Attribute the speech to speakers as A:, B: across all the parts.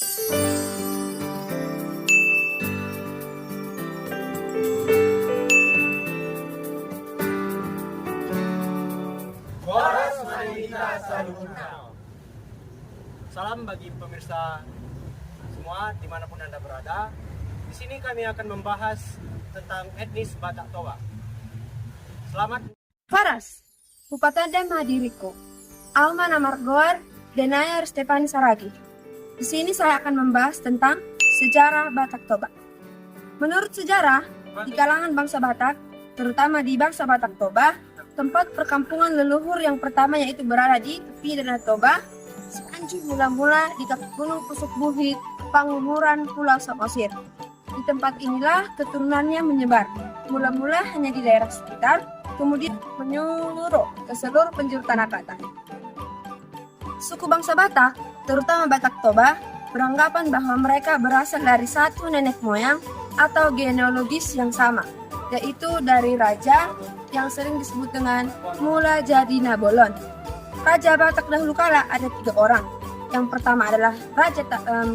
A: Horas Madinah Saluhuna. Salam bagi pemirsa semua dimanapun Anda berada. Di sini kami akan membahas tentang etnis Batak Toba. Selamat.
B: Faras, Bupatanda Madiriko, Alma Namargoar, Denaya Stefani Saragi. Di sini saya akan membahas tentang sejarah Batak Toba. Menurut sejarah, di kalangan bangsa Batak, terutama di bangsa Batak Toba, tempat perkampungan leluhur yang pertama yaitu berada di tepi Danau Toba, Cianjur mula-mula di kaki Gunung Pusuk Buhit, Pangumuran Pulau Samosir. Di tempat inilah keturunannya menyebar, mula-mula hanya di daerah sekitar, kemudian menyeluruh ke seluruh penjuru tanah Batak. Suku bangsa Batak, terutama Batak Toba, beranggapan bahwa mereka berasal dari satu nenek moyang atau genealogis yang sama, yaitu dari raja yang sering disebut dengan Mula Jadi Nabolon. Raja Batak dahulu kala ada 3 orang. Yang pertama adalah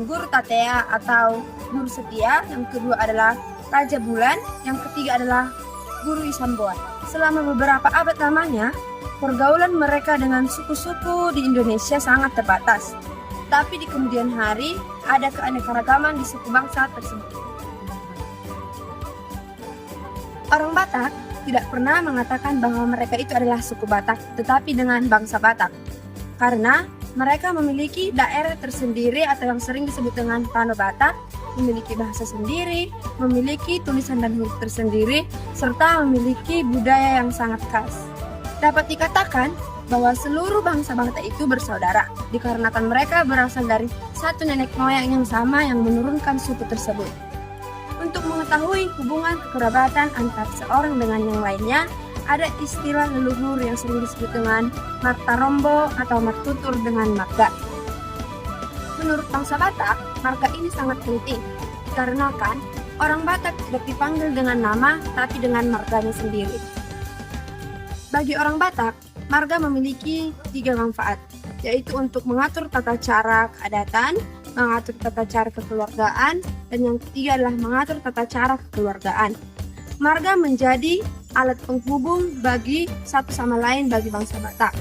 B: Guru Tatea atau Guru Setia, yang kedua adalah Raja Bulan, yang ketiga adalah Guru Isamboa. Selama beberapa abad lamanya, pergaulan mereka dengan suku-suku di Indonesia sangat terbatas. Tapi di kemudian hari, ada keanekaragaman di suku bangsa tersebut. Orang Batak tidak pernah mengatakan bahwa mereka itu adalah suku Batak, tetapi dengan bangsa Batak. Karena mereka memiliki daerah tersendiri atau yang sering disebut dengan Tano Batak, memiliki bahasa sendiri, memiliki tulisan dan huruf tersendiri, serta memiliki budaya yang sangat khas. Dapat dikatakan bahwa seluruh bangsa Batak itu bersaudara, dikarenakan mereka berasal dari satu nenek moyang yang sama yang menurunkan suku tersebut. Untuk mengetahui hubungan kekerabatan antar seorang dengan yang lainnya, ada istilah leluhur yang sering disebut dengan Marta Rombo atau Martutur dengan marga. Menurut bangsa Batak, marga ini sangat penting, dikarenakan orang Batak tidak dipanggil dengan nama, tapi dengan marganya sendiri. Bagi orang Batak, marga memiliki 3 manfaat, yaitu untuk mengatur tata cara keadatan, mengatur tata cara kekeluargaan, dan yang ketiga adalah mengatur tata cara kekeluargaan. Marga menjadi alat penghubung bagi satu sama lain bagi bangsa Batak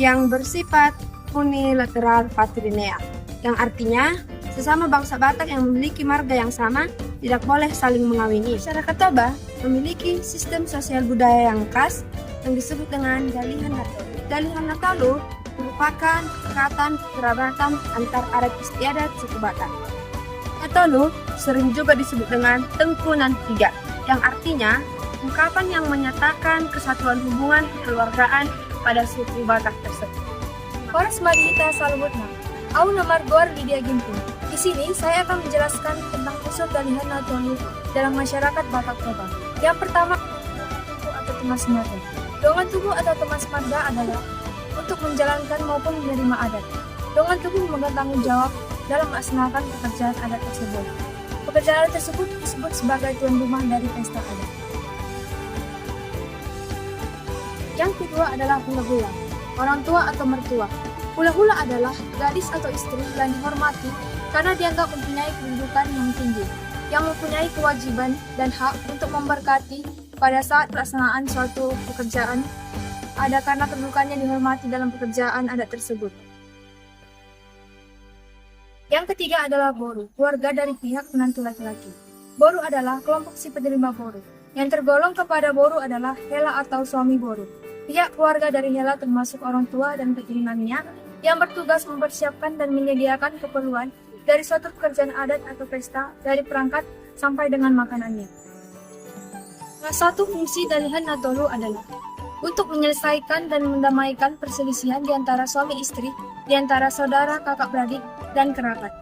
B: yang bersifat unilateral patrilineal, yang artinya sesama bangsa Batak yang memiliki marga yang sama tidak boleh saling mengawini. Masyarakat Toba memiliki sistem sosial budaya yang khas yang disebut dengan Dalihan Natalu. Dalihan Natalu merupakan ikatan kerabatan antar adat istiadat suku Batak. Natalu sering juga disebut dengan Tengkunan Tiga, yang artinya ungkapan yang menyatakan kesatuan hubungan kekeluargaan pada suku Batak tersebut. Horas Madinah Saluhuna, Au Namargoar Lydia Ginting. Di sini saya akan menjelaskan tentang unsur Dalihan Natalu dalam masyarakat Batak Toba. Yang pertama, atau Tumas Marga. Dongan tubuh atau Tumas Marga adalah untuk menjalankan maupun menerima adat. Dongan tubuh memegang tanggung jawab dalam melaksanakan pekerjaan adat tersebut. Pekerjaan adat tersebut disebut sebagai tuan rumah dari pesta adat. Yang kedua adalah hula-hula, orang tua atau mertua. Hula-hula adalah gadis atau istri yang dihormati karena dianggap mempunyai kedudukan yang tinggi, yang mempunyai kewajiban dan hak untuk memberkati pada saat pelaksanaan suatu pekerjaan ada karena kedudukannya dihormati dalam pekerjaan adat tersebut. Yang ketiga adalah boru, keluarga dari pihak menantu laki-laki. Boru adalah kelompok si penerima boru. Yang tergolong kepada boru adalah Hela atau suami boru. Pihak keluarga dari Hela termasuk orang tua dan keturunannya yang bertugas mempersiapkan dan menyediakan keperluan dari suatu pekerjaan adat atau pesta dari perangkat sampai dengan makanannya. Salah satu fungsi Dalihan Natalu adalah untuk menyelesaikan dan mendamaikan perselisihan di antara suami istri, di antara saudara, kakak beradik, dan kerabat.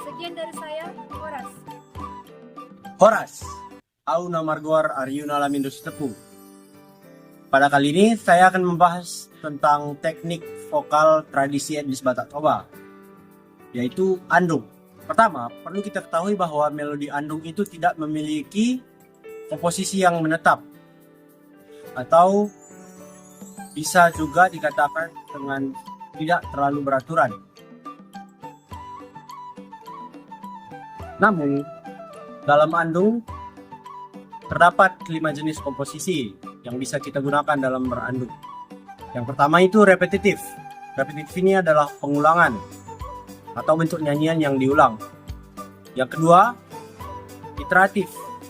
B: Sekian dari saya, Horas.
A: Horas, Au Namargoar Aryuna Lamindo Sitepu. Pada kali ini saya akan membahas tentang teknik vokal tradisi etnis Batak Toba, yaitu andung. Pertama, perlu kita ketahui bahwa melodi andung itu tidak memiliki komposisi yang menetap, atau bisa juga dikatakan dengan tidak terlalu beraturan. Namun, dalam andung terdapat 5 jenis komposisi yang bisa kita gunakan dalam berandung. Yang pertama itu repetitif. Repetitif ini adalah pengulangan atau bentuk nyanyian yang diulang. Yang kedua, iteratif.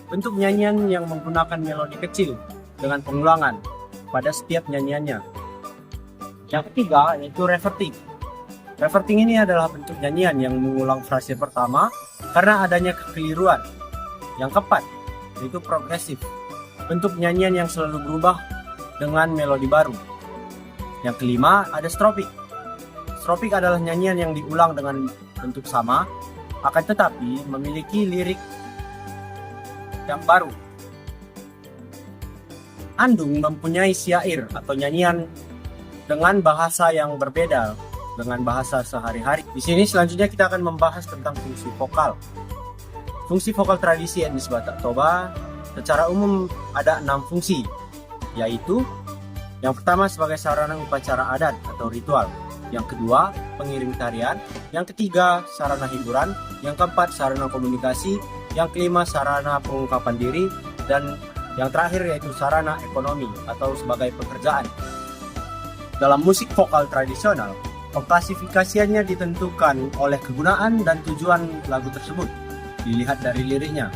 A: Bentuk nyanyian yang menggunakan melodi kecil dengan pengulangan pada setiap nyanyiannya. Yang ketiga yaitu reverting. Reverting ini adalah bentuk nyanyian yang mengulang frase pertama karena adanya kekeliruan. Yang keempat yaitu progresif. Bentuk nyanyian yang selalu berubah dengan melodi baru. Yang kelima ada stropik. Stropik adalah nyanyian yang diulang dengan bentuk sama, akan tetapi memiliki lirik yang baru. Andung mempunyai syair atau nyanyian dengan bahasa yang berbeda dengan bahasa sehari-hari. Di sini selanjutnya kita akan membahas tentang fungsi vokal. Fungsi vokal tradisi etnis Batak Toba secara umum ada 6 fungsi, yaitu yang pertama sebagai sarana upacara adat atau ritual, yang kedua pengiring tarian, yang ketiga sarana hiburan, yang keempat sarana komunikasi, yang kelima sarana pengungkapan diri, dan yang terakhir yaitu sarana ekonomi atau sebagai pekerjaan. Dalam musik vokal tradisional, klasifikasiannya ditentukan oleh kegunaan dan tujuan lagu tersebut, dilihat dari liriknya.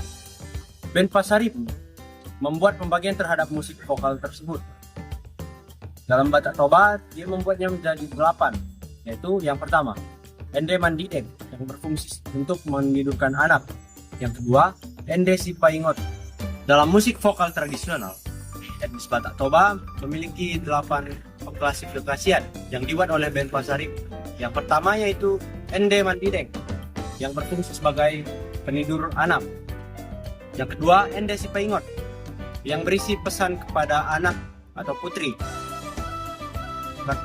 A: Ben Pasarip membuat pembagian terhadap musik vokal tersebut. Dalam Batak Toba, dia membuatnya menjadi 8, yaitu yang pertama, Ende Mandideng yang berfungsi untuk menidurkan anak. Yang kedua, Ende Sipaingot. Dalam musik vokal tradisional, etnis Batak Toba memiliki 8 klasifikasian yang dibuat oleh Ben Pasarip. Yang pertama yaitu Ende Mandideng yang berfungsi sebagai penidur anak. Yang kedua, Ende Sipaingot yang berisi pesan kepada anak atau putri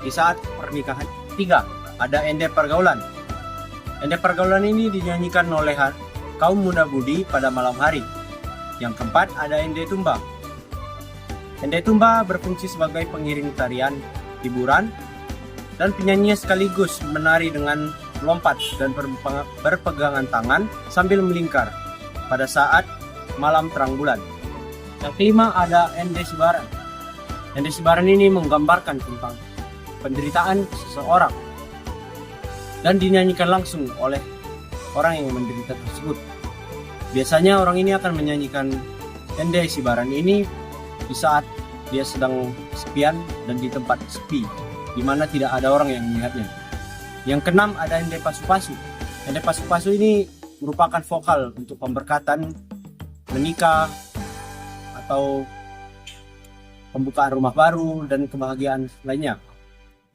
A: di saat pernikahan. Tiga, ada Ende Pergaulan. Ende Pergaulan ini dinyanyikan oleh kaum muda budi pada malam hari. Yang keempat, ada Ende Tumba. Ende Tumba berfungsi sebagai pengiring tarian, hiburan, dan penyanyi sekaligus menari dengan melompat dan berpegangan tangan sambil melingkar pada saat malam terang bulan. Yang kelima ada Ende Sibaran. Ende Sibaran ini menggambarkan tentang penderitaan seseorang dan dinyanyikan langsung oleh orang yang menderita tersebut. Biasanya orang ini akan menyanyikan Ende Sibaran ini di saat dia sedang sepian dan di tempat sepi, di mana tidak ada orang yang melihatnya. Yang keenam ada Ende Pasu-Pasu. Ende Pasu-Pasu ini merupakan vokal untuk pemberkatan menikah atau pembukaan rumah baru dan kebahagiaan lainnya.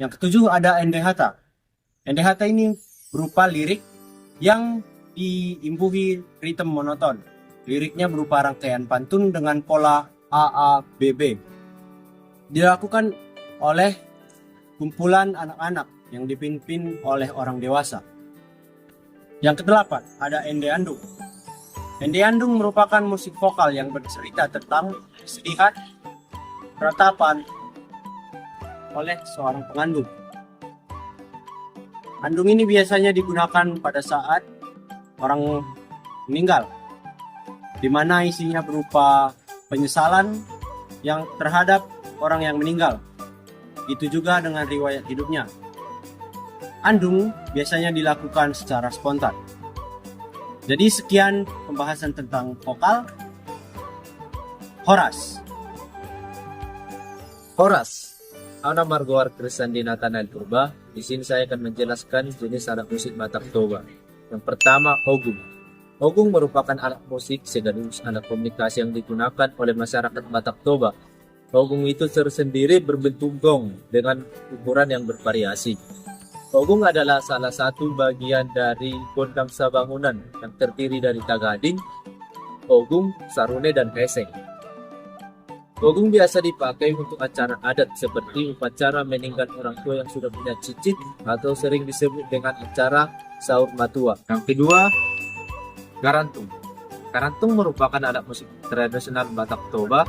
A: Yang ketujuh ada Ende Hata. Ende Hata ini berupa lirik yang diimbuhi ritme monoton. Liriknya berupa rangkaian pantun dengan pola AABB. Dilakukan oleh kumpulan anak-anak yang dipimpin oleh orang dewasa. Yang kedelapan ada Ende Andung. Ende Andung merupakan musik vokal yang bercerita tentang kesedihan, ratapan oleh seorang pengandung. Andung ini biasanya digunakan pada saat orang meninggal, di mana isinya berupa penyesalan yang terhadap orang yang meninggal. Itu juga dengan riwayat hidupnya. Andung biasanya dilakukan secara spontan. Jadi sekian pembahasan tentang vokal. Horas.
C: Ana Margoar Krisandi Nathanael Purba. Di sini saya akan menjelaskan jenis alat musik Batak Toba. Yang pertama, Hogung. Hogung merupakan alat musik sekaligus alat komunikasi yang digunakan oleh masyarakat Batak Toba. Hogung itu tersendiri berbentuk gong dengan ukuran yang bervariasi. Hogung adalah salah satu bagian dari gondang sabangunan yang terdiri dari tagading, hogung, sarune, dan heseng. Hogung biasa dipakai untuk acara adat seperti upacara meninggal orang tua yang sudah punya cicit atau sering disebut dengan acara sahur matua. Yang kedua, garantung. Garantung merupakan alat musik tradisional Batak Toba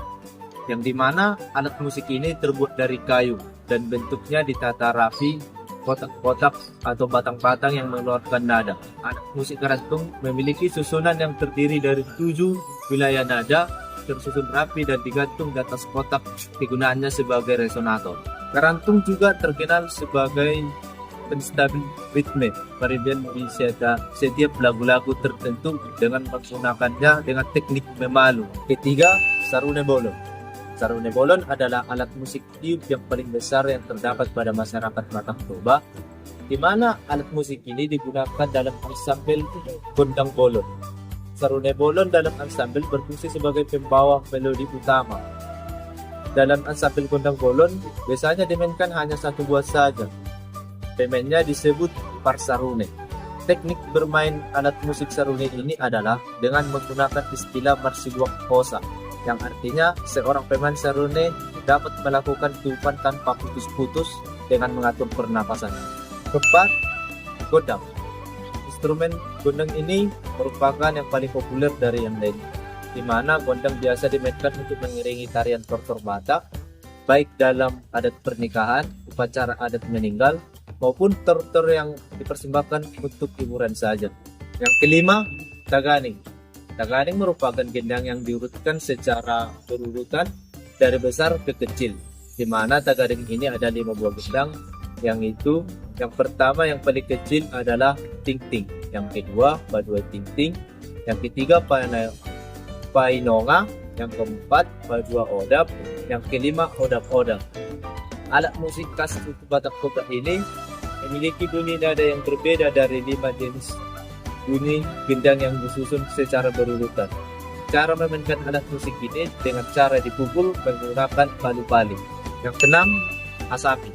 C: yang dimana alat musik ini terbuat dari kayu dan bentuknya ditata rapi kotak-kotak atau batang-batang yang mengeluarkan nada. Alat musik kerantung memiliki susunan yang terdiri dari 7 wilayah nada tersusun rapi dan digantung di atas kotak, kegunaannya sebagai resonator. Kerantung juga terkenal sebagai penstabil ritme, varian di setiap lagu-lagu tertentu dengan menggunakannya dengan teknik memalu. Ketiga, sarune bolon. Sarune bolon adalah alat musik tiup yang paling besar yang terdapat pada masyarakat Batak Toba, di mana alat musik ini digunakan dalam ensemble gondang bolon. Sarune bolon dalam ensemble berfungsi sebagai pembawa melodi utama. Dalam ensemble gondang bolon biasanya dimainkan hanya satu buah saja. Pemainnya disebut parsarune. Teknik bermain alat musik sarune ini adalah dengan menggunakan istilah marsibuak kosa, yang artinya seorang pemain sarune dapat melakukan tiupan tanpa putus-putus dengan mengatur pernapasan. Keempat, gondang. Instrumen gondang ini merupakan yang paling populer dari yang lain, di mana gondang biasa dimainkan untuk mengiringi tarian tortor Batak, baik dalam adat pernikahan, upacara adat meninggal, maupun tortor yang dipersembahkan untuk hiburan saja. Yang kelima, taganing. Taganing merupakan gendang yang diurutkan secara berurutan dari besar ke kecil, di mana taganing ini ada 5 buah gendang, yang pertama yang paling kecil adalah ting-ting, yang kedua badua ting-ting, yang ketiga painonga, yang keempat badua odap, yang kelima odap-odap. Alat musik khas suku Batak Toba ini memiliki bunyi nada yang berbeda dari 5 jenis bunyi gendang yang disusun secara berurutan. Cara memainkan alat musik ini dengan cara dipukul menggunakan palu-palu. Yang keenam, asapi.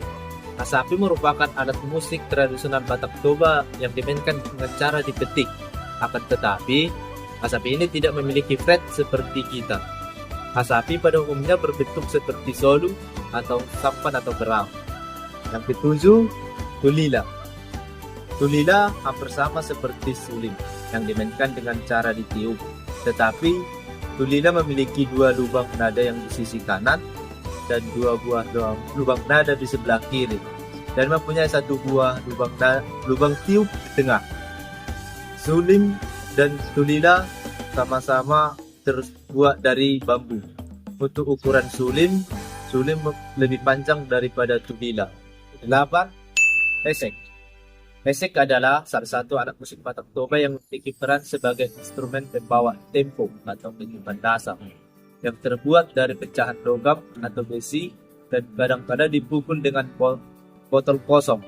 C: Asapi merupakan alat musik tradisional Batak Toba yang dimainkan dengan cara dipetik. Akan tetapi, asapi ini tidak memiliki fret seperti gitar. Asapi pada umumnya berbentuk seperti solu atau sampan atau berang. Yang ketujuh, tulila. Tulila hampir sama seperti suling yang dimainkan dengan cara ditiup, tetapi tulila memiliki 2 lubang nada yang di sisi kanan dan 2 buah lubang nada di sebelah kiri, dan mempunyai 1 buah lubang tiup di tengah. Suling dan tulila sama-sama terbuat dari bambu. Untuk ukuran suling lebih panjang daripada tulila. 8. Hesek. Hesek adalah salah satu alat musik Batak Toba yang memiliki peran sebagai instrumen pembawa tempo atau penyimpan dasar, yang terbuat dari pecahan logam atau besi dan kadang-kadang dipukul dengan botol kosong.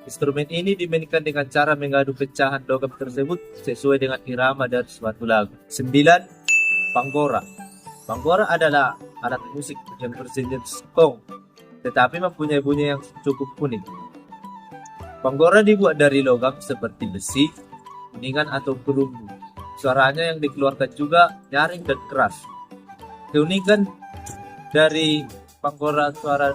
C: Instrumen ini dimainkan dengan cara mengadu pecahan logam tersebut sesuai dengan irama dari suatu lagu. 9. Panggora. Panggora adalah alat musik yang berjenis gong, tetapi mempunyai bunyi yang cukup unik. Panggora dibuat dari logam seperti besi, kuningan atau perunggu. Suaranya yang dikeluarkan juga nyaring dan keras. Keunikan dari panggora, suara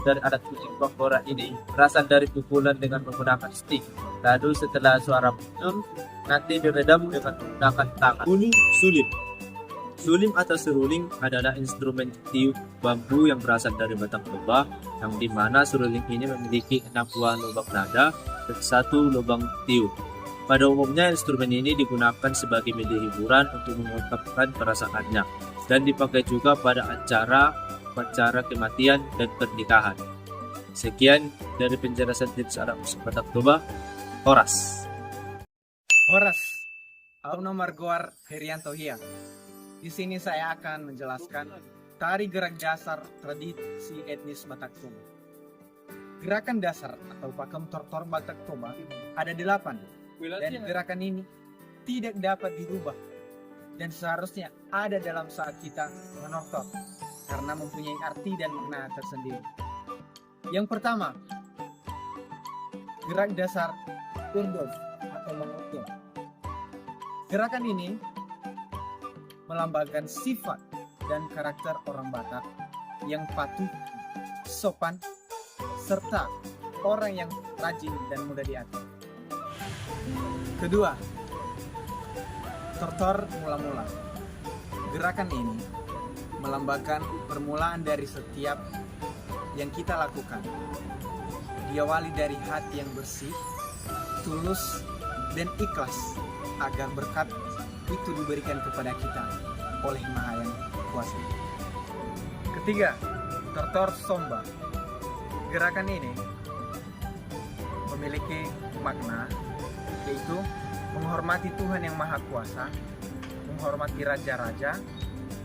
C: dari alat musik panggora ini berasal dari pukulan dengan menggunakan stick. Lalu setelah suara muncul, nanti diredam dengan menggunakan tangan. Bunyi sulim. Sulim atau seruling adalah instrumen tiup bambu yang berasal dari Batak Toba, yang dimana seruling ini memiliki 6 buah lubang nada dan 1 lubang tiup. Pada umumnya instrumen ini digunakan sebagai media hiburan untuk mengungkapkan perasaannya, dan dipakai juga pada acara kematian dan pernikahan. Sekian dari penjelasan tips alat musik Batak Toba. Horas.
D: Aku nomor Margoar Herianto Hia. Di sini saya akan menjelaskan tari gerak dasar tradisi etnis Batak Toba. Gerakan dasar atau pakem tortor Batak Toba ada 8, dan gerakan ini tidak dapat dirubah dan seharusnya ada dalam saat kita menortor karena mempunyai arti dan makna tersendiri. Yang pertama, gerak dasar urdos atau mengurut. Gerakan ini melambangkan sifat dan karakter orang Batak yang patuh, sopan, serta orang yang rajin dan mudah diatur. Kedua, tortor mula-mula. Gerakan ini melambangkan permulaan dari setiap yang kita lakukan. diawali dari hati yang bersih, tulus, dan ikhlas agar berkat itu diberikan kepada kita oleh Maha Yang Kuasa. Ketiga, Tortor Somba. Gerakan ini memiliki makna, yaitu menghormati Tuhan Yang Maha Kuasa, menghormati raja-raja,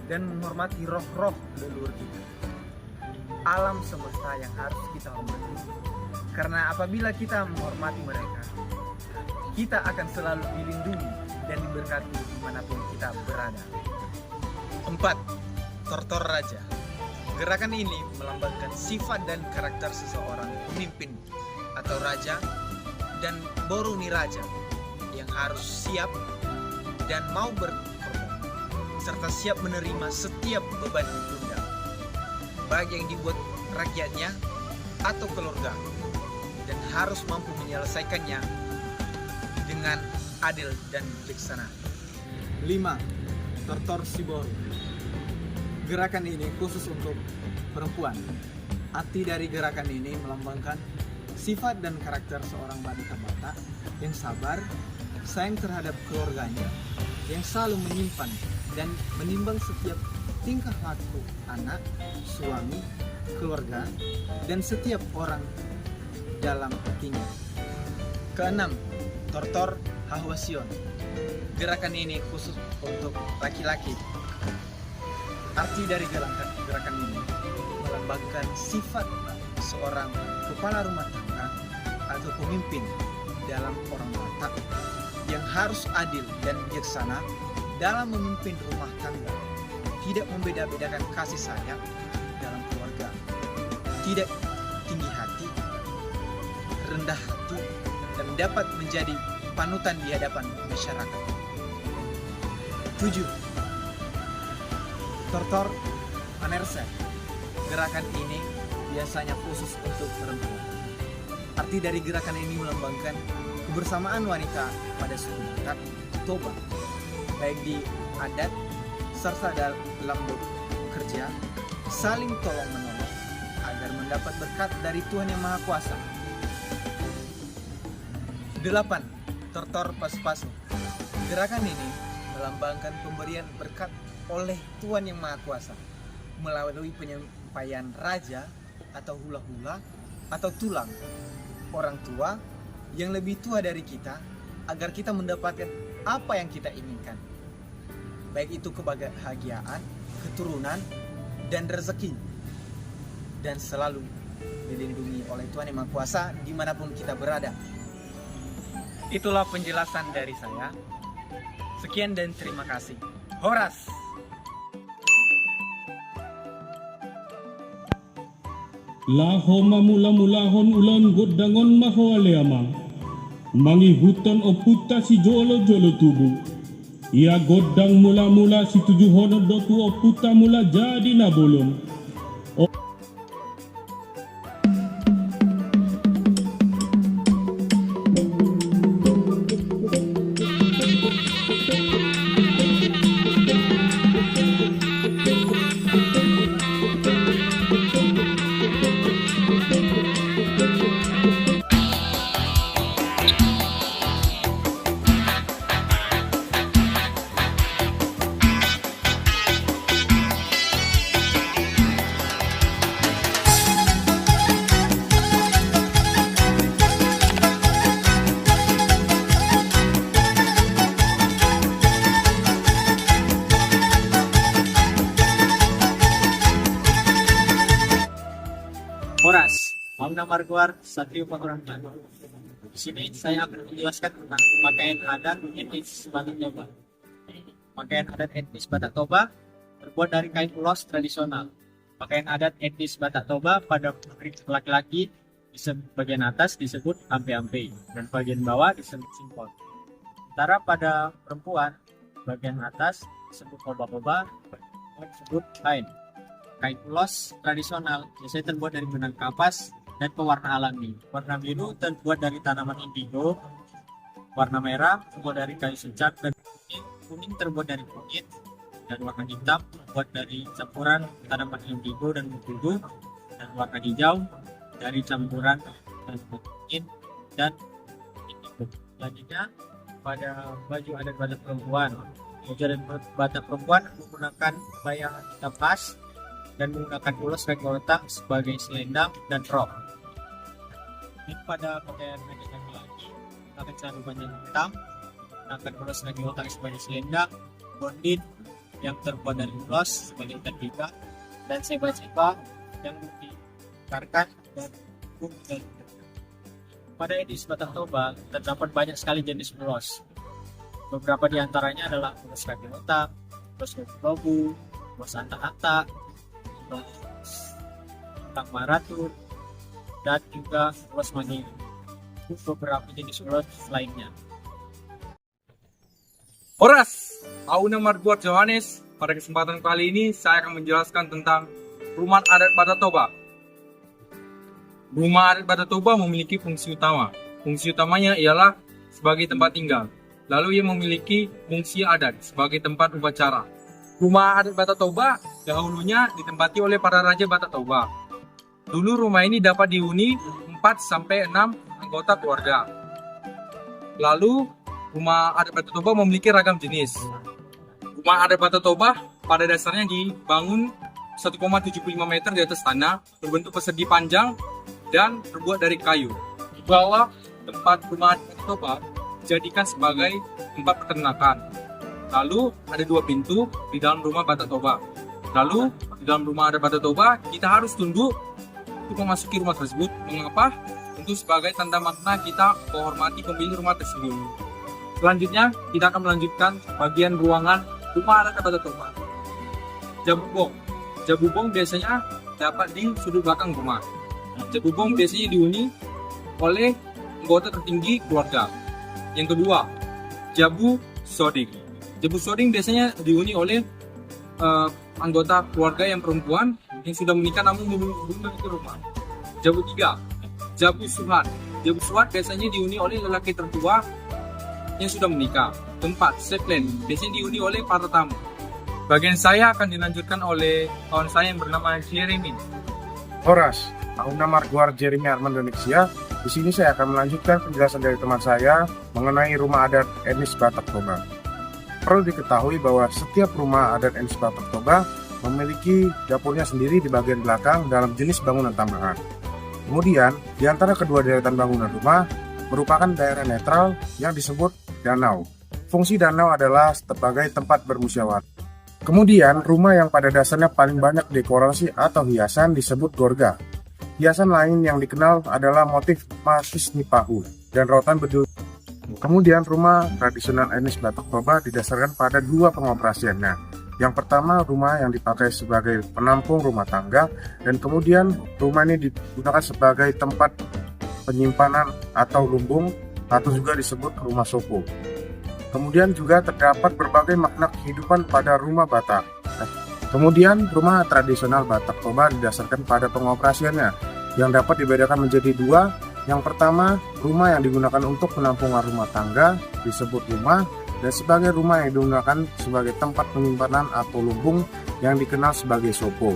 D: dan menghormati roh-roh leluhur kita. Alam semesta yang harus kita hormati. Karena apabila kita menghormati mereka, kita akan selalu dilindungi dan diberkati dimanapun kita berada. 4. Tortor Raja. Gerakan ini melambangkan sifat dan karakter seseorang pemimpin atau raja dan boruni raja yang harus siap dan mau berkorban serta siap menerima setiap beban di pundak, baik yang dibuat rakyatnya atau keluarga, dan harus mampu menyelesaikannya dengan adil dan bijaksana. 5. Tortor Siboru. Gerakan ini khusus untuk perempuan. Arti dari gerakan ini melambangkan sifat dan karakter seorang wanita Batak yang sabar, sayang terhadap keluarganya, yang selalu menyimpan dan menimbang setiap tingkah laku anak, suami, keluarga, dan setiap orang dalam hatinya. 6. Tortor Hahwasion. Gerakan ini khusus untuk laki-laki. Arti dari gerakan ini melambangkan sifat seorang kepala rumah tangga atau pemimpin dalam orang Batak yang harus adil dan bijaksana dalam memimpin rumah tangga, tidak membeda-bedakan kasih sayang dalam keluarga, tidak tinggi hati, rendah hati, dan dapat menjadi panutan di hadapan masyarakat. 7. Tortor Anerse. Gerakan ini biasanya khusus untuk perempuan. Arti dari gerakan ini melambangkan kebersamaan wanita pada suku Batak Toba, baik di adat serta dalam bekerja, saling tolong menolong agar mendapat berkat dari Tuhan Yang Maha Kuasa. 8. Tortor Paspasu. Gerakan ini melambangkan pemberian berkat oleh Tuhan Yang Maha Kuasa melalui penyampaian raja atau hula-hula atau tulang orang tua yang lebih tua dari kita agar kita mendapatkan apa yang kita inginkan, baik itu kebahagiaan, keturunan, dan rezeki, dan selalu dilindungi oleh Tuhan Yang Maha Kuasa dimanapun kita berada. Itulah penjelasan dari saya. Sekian dan terima kasih. Horas!
E: Lahoma mula-mulahon ulan godangon mahoaleama. Mangi hutan oputa si jolo-jolo tubuh. Ia godang mula-mula si tujuh hono dotu oputa mula jadi nabolon.
C: Horas, Mauna Marguar, Satrio Pangurahan. Di sini saya akan menjelaskan tentang pakaian adat etnis Batak Toba. Pakaian adat etnis Batak Toba terbuat dari kain ulos tradisional. Pakaian adat etnis Batak Toba pada laki-laki di bagian atas disebut ampe-ampe dan bagian bawah disebut simpol. Sementara pada perempuan bagian atas disebut oba-oba, bagian bawah disebut kain. Kain ulos tradisional biasanya terbuat dari benang kapas dan pewarna alami. Warna biru terbuat dari tanaman indigo, warna merah terbuat dari kayu secak dan kuning terbuat dari kunyit, dan warna hitam terbuat dari campuran tanaman indigo dan mengkudu, dan warna hijau dari campuran kain dan selanjutnya pada baju adat Batak perempuan. Baju adat Batak perempuan menggunakan bayangan hitam khas dan menggunakan ulos kaki otak sebagai selendang dan rok. Dan pada pakaian adat laki-laki menggunakan celana panjang hitam, menggunakan ulos kaki otak sebagai selendang, bondit yang terbuat dari ulos sebagai ikat pinggang, dan seba-seba yang dikarkan dan hukum dan pada etnis Batak Toba terdapat banyak sekali jenis ulos. Beberapa di antaranya adalah ulos kaki otak, ulos kaki lobu, ulos anta-anta, ulos tang maratur, dan juga ulos mangi. Beberapa jenis ulos lainnya.
F: Horas, Auna Marguard Johannes. Pada kesempatan kali ini saya akan menjelaskan tentang rumah adat Batak Toba. Rumah adat Batak Toba memiliki fungsi utama. Fungsi utamanya ialah sebagai tempat tinggal. Lalu ia memiliki fungsi adat sebagai tempat upacara. Rumah adat Batak Toba dahulunya ditempati oleh para raja Batak Toba. Dulu rumah ini dapat dihuni 4-6 anggota keluarga. Lalu rumah adat Batak Toba memiliki ragam jenis. Rumah adat Batak Toba pada dasarnya dibangun 1,75 meter di atas tanah, berbentuk persegi panjang dan terbuat dari kayu. Di bawah tempat rumah adat Batak Toba dijadikan sebagai tempat peternakan. Lalu ada 2 pintu di dalam rumah Batak Toba. Lalu di dalam rumah adat Batak Toba kita harus tunduk untuk memasuki rumah tersebut. Mengapa? Tentu sebagai tanda makna kita menghormati pemilik rumah tersebut. Selanjutnya kita akan melanjutkan bagian ruangan rumah adat Batak Toba. Jabubong. Jabubong biasanya dapat di sudut belakang rumah. Jabubong biasanya dihuni oleh anggota tertinggi keluarga. Yang kedua, jabu soding. Jabu soding biasanya dihuni oleh anggota keluarga yang perempuan yang sudah menikah namun belum memiliki rumah. Jabu tiga, jabu suhat. Jabu suhat biasanya dihuni oleh lelaki tertua yang sudah menikah. Keempat, seklen. Biasanya dihuni oleh para tamu. Bagian saya akan dilanjutkan oleh kawan saya yang bernama Jeremy.
G: Horas, Auna Marguard Jeremy Armandonixia. Di sini saya akan melanjutkan penjelasan dari teman saya mengenai rumah adat etnis Batak Toba. Perlu diketahui bahwa setiap rumah adat etnis Batak Toba memiliki dapurnya sendiri di bagian belakang dalam jenis bangunan tambahan. Kemudian, di antara kedua deretan bangunan rumah merupakan daerah netral yang disebut danau. Fungsi danau adalah sebagai tempat bermusyawarah. Kemudian, rumah yang pada dasarnya paling banyak dekorasi atau hiasan disebut gorga. Hiasan lain yang dikenal adalah motif masis nipahu dan rotan bedul. Kemudian, rumah tradisional etnis Batak Toba didasarkan pada 2 pengoperasiannya. Yang pertama, rumah yang dipakai sebagai penampung rumah tangga, dan kemudian rumah ini digunakan sebagai tempat penyimpanan atau lumbung, atau juga disebut rumah sopo. Kemudian juga terdapat berbagai makna kehidupan pada rumah Batak. Kemudian rumah tradisional Batak Toba didasarkan pada pengoperasiannya yang dapat dibedakan menjadi 2. Yang pertama, rumah yang digunakan untuk penampungan rumah tangga disebut rumah, dan sebagai rumah yang digunakan sebagai tempat penyimpanan atau lumbung yang dikenal sebagai sopo.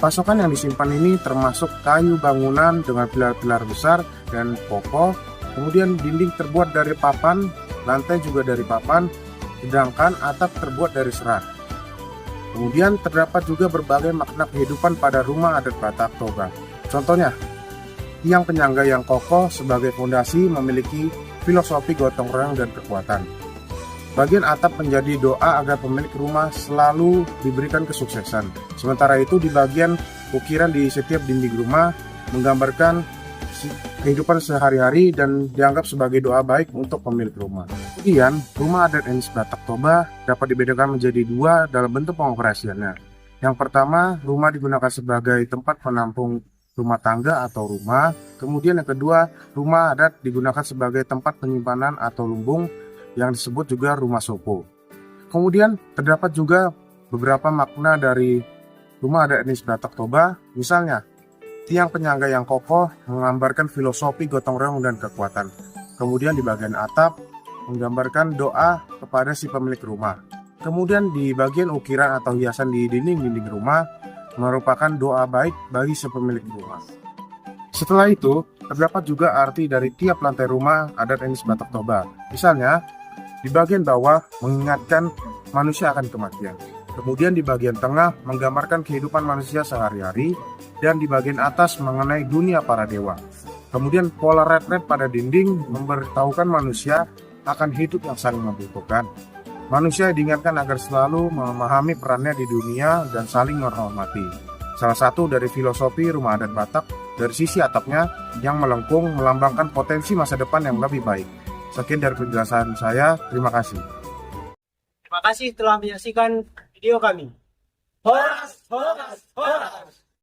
G: Pasokan yang disimpan ini termasuk kayu bangunan dengan pilar-pilar besar dan kokoh, kemudian dinding terbuat dari papan, lantai juga dari papan, sedangkan atap terbuat dari serat. Kemudian terdapat juga berbagai makna kehidupan pada rumah adat Batak Toba. Contohnya, tiang penyangga yang kokoh sebagai fondasi memiliki filosofi gotong royong dan kekuatan. Bagian atap menjadi doa agar pemilik rumah selalu diberikan kesuksesan. Sementara itu di bagian ukiran di setiap dinding rumah menggambarkan kehidupan sehari-hari dan dianggap sebagai doa baik untuk pemilik rumah. Kemudian, rumah adat etnis Batak Toba dapat dibedakan menjadi 2 dalam bentuk pengoperasiannya. Yang pertama, rumah digunakan sebagai tempat penampung rumah tangga atau rumah. Kemudian yang kedua, rumah adat digunakan sebagai tempat penyimpanan atau lumbung yang disebut juga rumah sopo. Kemudian terdapat juga beberapa makna dari rumah adat etnis Batak Toba, misalnya tiang penyangga yang kokoh menggambarkan filosofi gotong royong dan kekuatan. Kemudian di bagian atap menggambarkan doa kepada si pemilik rumah. Kemudian di bagian ukiran atau hiasan di dinding-dinding rumah merupakan doa baik bagi si pemilik rumah. Setelah itu, terdapat juga arti dari tiap lantai rumah adat etnis Batak Toba. Misalnya, di bagian bawah mengingatkan manusia akan kematian. Kemudian di bagian tengah menggambarkan kehidupan manusia sehari-hari, dan di bagian atas mengenai dunia para dewa. Kemudian pola red pada dinding memberitahukan manusia akan hidup yang saling membutuhkan. Manusia diingatkan agar selalu memahami perannya di dunia dan saling menghormati. Salah satu dari filosofi rumah adat Batak dari sisi atapnya yang melengkung melambangkan potensi masa depan yang lebih baik. Sekian dari penjelasan saya, terima kasih.
A: Terima kasih telah menyaksikan video kami. Horas, horas, horas.